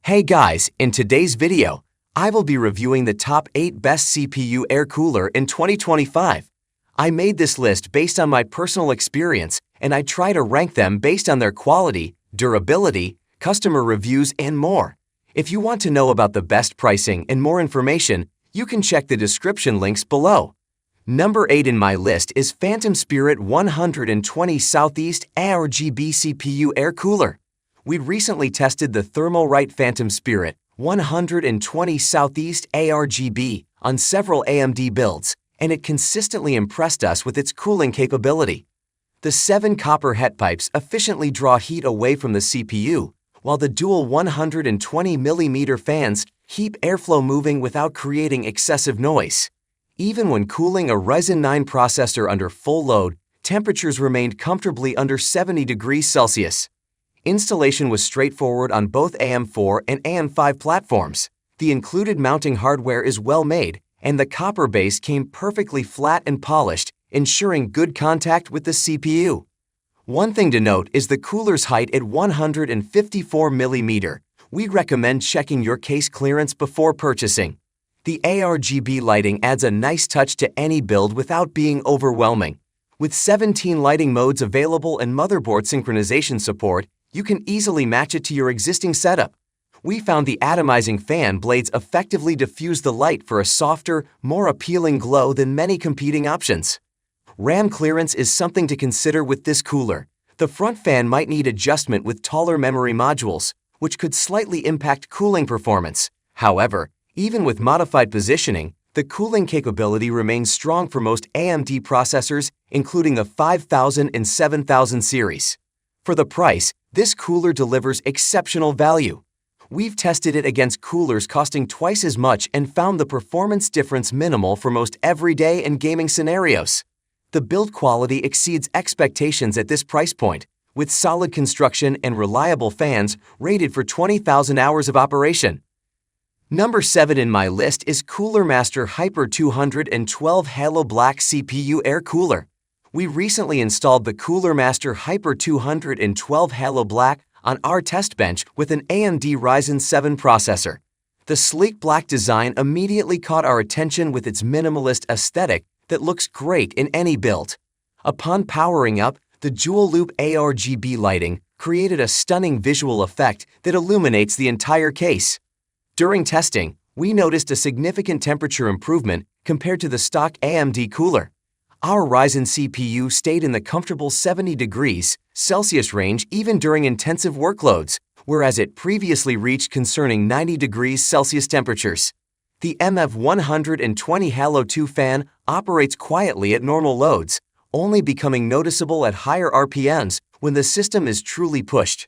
Hey guys, in today's video, I will be reviewing the top 8 best CPU air cooler in 2025. I made this list based on my personal experience, and I try to rank them based on their quality, durability, customer reviews, and more. If you want to know about the best pricing and more information, you can check the description links below. Number 8 in my list is Phantom Spirit 120 Southeast A-RGB CPU air cooler. We recently tested the Thermalright Phantom Spirit 120 Southeast ARGB on several AMD builds, and it consistently impressed us with its cooling capability. The 7 copper heat pipes efficiently draw heat away from the CPU, while the dual 120mm fans keep airflow moving without creating excessive noise. Even when cooling a Ryzen 9 processor under full load, temperatures remained comfortably under 70 degrees Celsius. Installation was straightforward on both AM4 and AM5 platforms. The included mounting hardware is well made, and the copper base came perfectly flat and polished, ensuring good contact with the CPU. One thing to note is the cooler's height at 154mm. We recommend checking your case clearance before purchasing. The ARGB lighting adds a nice touch to any build without being overwhelming. With 17 lighting modes available and motherboard synchronization support, you can easily match it to your existing setup. We found the atomizing fan blades effectively diffuse the light for a softer, more appealing glow than many competing options. RAM clearance is something to consider with this cooler. The front fan might need adjustment with taller memory modules, which could slightly impact cooling performance. However, even with modified positioning, the cooling capability remains strong for most AMD processors, including the 5000 and 7000 series. For the price, this cooler delivers exceptional value. We've tested it against coolers costing twice as much and found the performance difference minimal for most everyday and gaming scenarios. The build quality exceeds expectations at this price point, with solid construction and reliable fans rated for 20,000 hours of operation. Number 7 in my list is Cooler Master Hyper 212 Halo Black CPU Air Cooler. We recently installed the Cooler Master Hyper 212 Halo Black on our test bench with an AMD Ryzen 7 processor. The sleek black design immediately caught our attention with its minimalist aesthetic that looks great in any build. Upon powering up, the dual-loop ARGB lighting created a stunning visual effect that illuminates the entire case. During testing, we noticed a significant temperature improvement compared to the stock AMD cooler. Our Ryzen CPU stayed in the comfortable 70 degrees Celsius range even during intensive workloads, whereas it previously reached concerning 90 degrees Celsius temperatures. The MF120 Halo 2 fan operates quietly at normal loads, only becoming noticeable at higher RPMs when the system is truly pushed.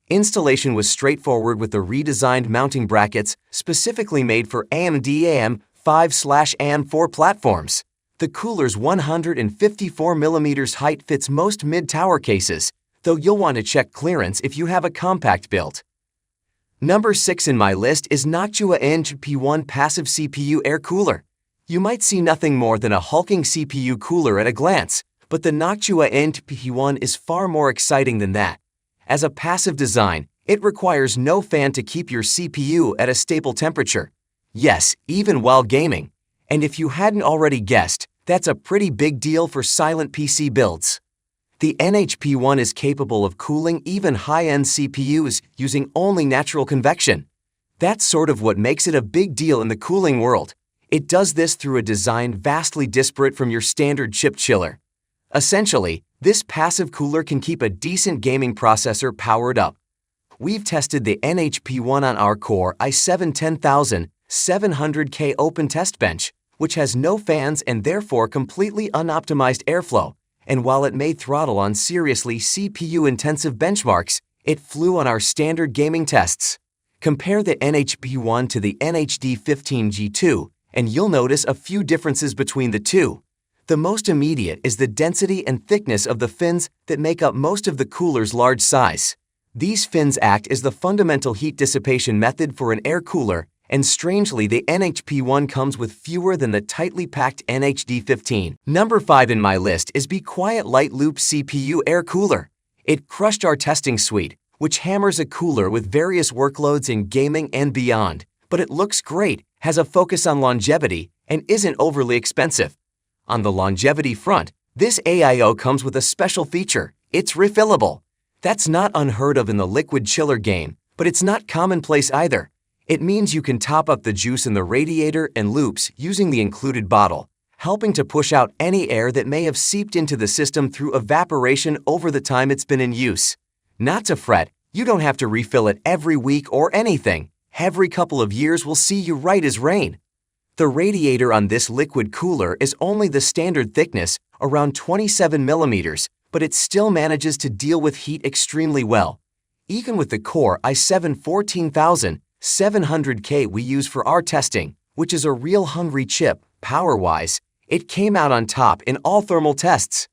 Installation was straightforward with the redesigned mounting brackets specifically made for AMD AM5/AM4 platforms. The cooler's 154mm height fits most mid-tower cases, though you'll want to check clearance if you have a compact build. Number 6 in my list is Noctua A-RGB Passive CPU Air Cooler. You might see nothing more than a hulking CPU cooler at a glance, but the Noctua A-RGB is far more exciting than that. As a passive design, it requires no fan to keep your CPU at a stable temperature. Yes, even while gaming. And if you hadn't already guessed, that's a pretty big deal for silent PC builds. The NHP1 is capable of cooling even high-end CPUs using only natural convection. That's sort of what makes it a big deal in the cooling world. It does this through a design vastly disparate from your standard chip chiller. Essentially, this passive cooler can keep a decent gaming processor powered up. We've tested the NHP1 on our Core i7-10700K open test bench, which has no fans and therefore completely unoptimized airflow, and while it may throttle on seriously CPU-intensive benchmarks, it flew on our standard gaming tests. Compare the NHP1 to the NHD15G2, and you'll notice a few differences between the two. The most immediate is the density and thickness of the fins that make up most of the cooler's large size. These fins act as the fundamental heat dissipation method for an air cooler, and strangely the NHP1 comes with fewer than the tightly packed NHD15. Number 5 in my list is Be Quiet Light Loop CPU Air Cooler. It crushed our testing suite, which hammers a cooler with various workloads in gaming and beyond, but it looks great, has a focus on longevity, and isn't overly expensive. On the longevity front, this AIO comes with a special feature. It's refillable. That's not unheard of in the liquid chiller game, but it's not commonplace either. It means you can top up the juice in the radiator and loops using the included bottle, helping to push out any air that may have seeped into the system through evaporation over the time it's been in use. Not to fret, you don't have to refill it every week or anything. Every couple of years will see you right as rain. The radiator on this liquid cooler is only the standard thickness, around 27 millimeters, but it still manages to deal with heat extremely well. Even with the Core i7 14700K we use for our testing, which is a real hungry chip, power-wise, it came out on top in all thermal tests.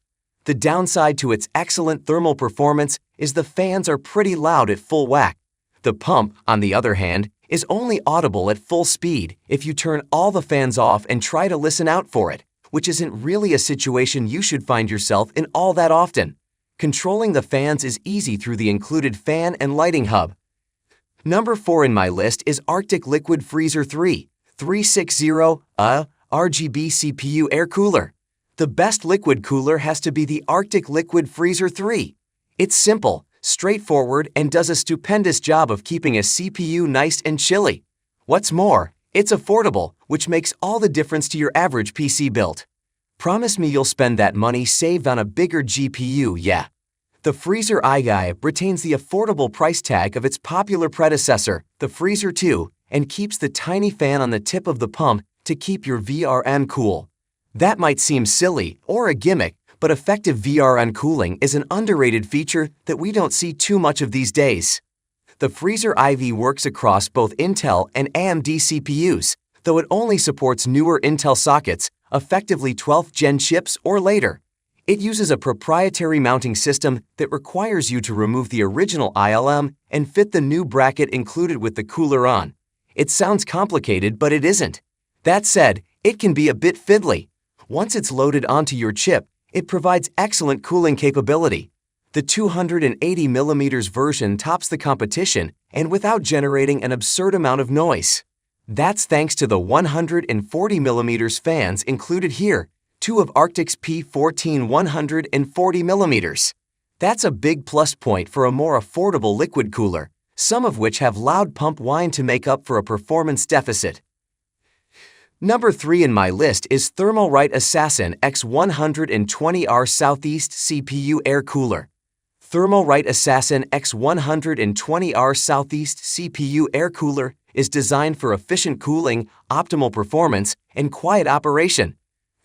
The downside to its excellent thermal performance is the fans are pretty loud at full whack. The pump, on the other hand, is only audible at full speed if you turn all the fans off and try to listen out for it, which isn't really a situation you should find yourself in all that often. Controlling the fans is easy through the included fan and lighting hub. Number 4 in my list is Arctic Liquid Freezer 360 A-RGB CPU air cooler. The best liquid cooler has to be the Arctic Liquid Freezer 3. It's simple, straightforward, and does a stupendous job of keeping a CPU nice and chilly. What's more, it's affordable, which makes all the difference to your average PC build. Promise me you'll spend that money saved on a bigger GPU, yeah. The Freezer ARGB retains the affordable price tag of its popular predecessor, the Freezer 2, and keeps the tiny fan on the tip of the pump to keep your VRM cool. That might seem silly or a gimmick, but effective VRM cooling is an underrated feature that we don't see too much of these days. The Freezer IV works across both Intel and AMD CPUs, though it only supports newer Intel sockets, effectively 12th Gen chips or later. It uses a proprietary mounting system that requires you to remove the original ILM and fit the new bracket included with the cooler on. It sounds complicated, but it isn't. That said, it can be a bit fiddly. Once it's loaded onto your chip, it provides excellent cooling capability. The 280mm version tops the competition and without generating an absurd amount of noise. That's thanks to the 140mm fans included here, 2 of Arctic's P14 140mm. That's a big plus point for a more affordable liquid cooler, some of which have loud pump whine to make up for a performance deficit. Number 3 in my list is Thermalright Assassin X120R Southeast CPU Air Cooler. Thermalright Assassin X120R Southeast CPU Air Cooler is designed for efficient cooling, optimal performance, and quiet operation.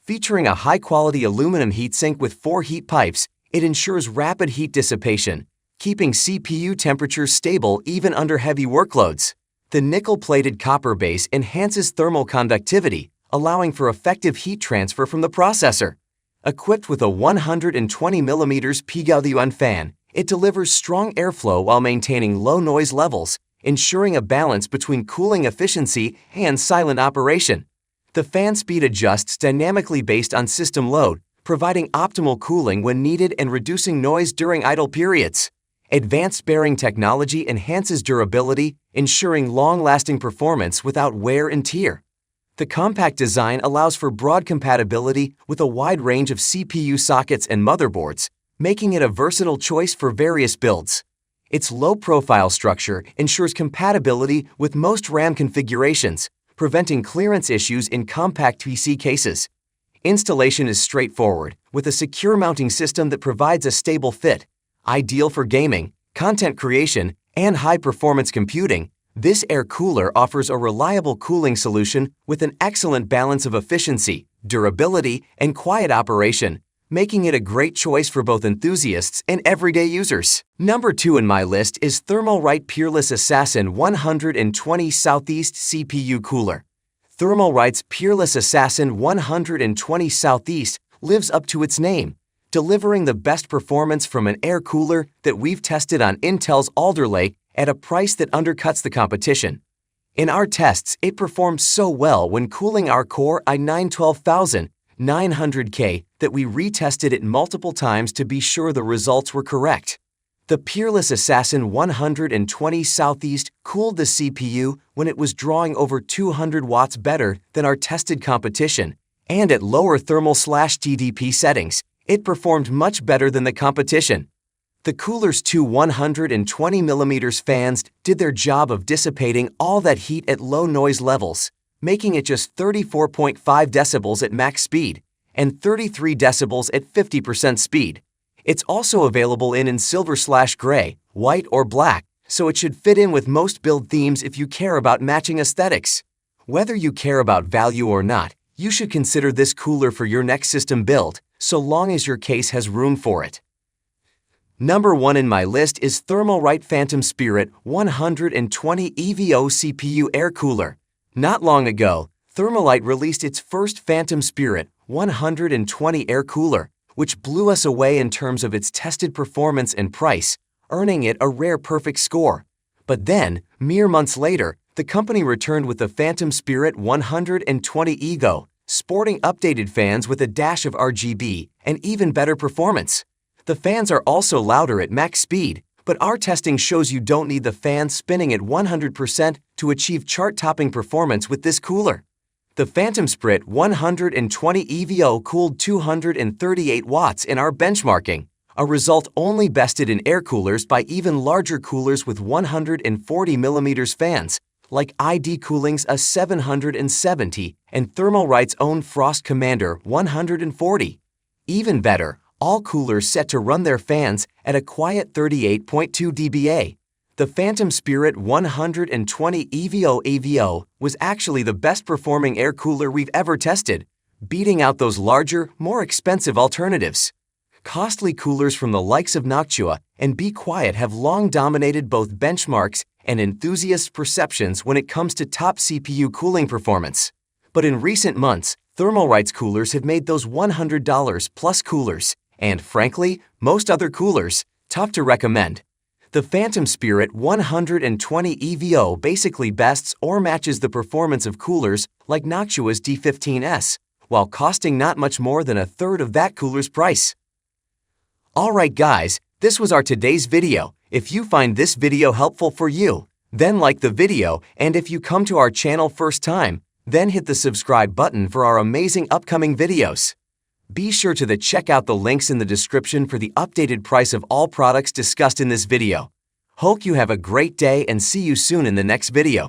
Featuring a high-quality aluminum heatsink with 4 heat pipes, it ensures rapid heat dissipation, keeping CPU temperatures stable even under heavy workloads. The nickel-plated copper base enhances thermal conductivity, allowing for effective heat transfer from the processor. Equipped with a 120mm PWM fan, it delivers strong airflow while maintaining low noise levels, ensuring a balance between cooling efficiency and silent operation. The fan speed adjusts dynamically based on system load, providing optimal cooling when needed and reducing noise during idle periods. Advanced bearing technology enhances durability, ensuring long-lasting performance without wear and tear. The compact design allows for broad compatibility with a wide range of CPU sockets and motherboards, making it a versatile choice for various builds. Its low-profile structure ensures compatibility with most RAM configurations, preventing clearance issues in compact PC cases. Installation is straightforward, with a secure mounting system that provides a stable fit. Ideal for gaming, content creation, and high-performance computing, this air cooler offers a reliable cooling solution with an excellent balance of efficiency, durability, and quiet operation, making it a great choice for both enthusiasts and everyday users. Number 2 in my list is Thermalright Peerless Assassin 120 Southeast CPU Cooler. Thermalright's Peerless Assassin 120 Southeast lives up to its name, delivering the best performance from an air cooler that we've tested on Intel's Alder Lake at a price that undercuts the competition. In our tests, it performed so well when cooling our Core i9 12900K that we retested it multiple times to be sure the results were correct. The Peerless Assassin 120 Southeast cooled the CPU when it was drawing over 200 watts better than our tested competition, and at lower thermal/TDP settings, it performed much better than the competition. The cooler's two 120mm fans did their job of dissipating all that heat at low noise levels, making it just 34.5 decibels at max speed and 33 decibels at 50% speed. It's also available in silver/gray, white, or black, so it should fit in with most build themes if you care about matching aesthetics. Whether you care about value or not, you should consider this cooler for your next system build, so long as your case has room for it. Number 1 in my list is Thermalright Phantom Spirit 120 EVO CPU air cooler. Not long ago, Thermalright released its first Phantom Spirit 120 air cooler, which blew us away in terms of its tested performance and price, earning it a rare perfect score. But then, mere months later, the company returned with the Phantom Spirit 120 EVO, sporting updated fans with a dash of RGB and even better performance. The fans are also louder at max speed, but our testing shows you don't need the fan spinning at 100% to achieve chart-topping performance with this cooler. The Phantom Spirit 120 EVO cooled 238 watts in our benchmarking, a result only bested in air coolers by even larger coolers with 140mm fans, like ID Cooling's A770 and Thermalright's own Frost Commander 140. Even better, all coolers set to run their fans at a quiet 38.2 dBA. The Phantom Spirit 120 EVO AVO was actually the best performing air cooler we've ever tested, beating out those larger, more expensive alternatives. Costly coolers from the likes of Noctua and Be Quiet have long dominated both benchmarks and enthusiasts' perceptions when it comes to top CPU cooling performance. But in recent months, Thermalright's coolers have made those $100 plus coolers, and frankly, most other coolers, tough to recommend. The Phantom Spirit 120 EVO basically bests or matches the performance of coolers like Noctua's D15S, while costing not much more than a third of that cooler's price. Alright guys, this was our today's video. If you find this video helpful for you, then like the video, and if you come to our channel first time, then hit the subscribe button for our amazing upcoming videos. Be sure to check out the links in the description for the updated price of all products discussed in this video. Hope you have a great day and see you soon in the next video.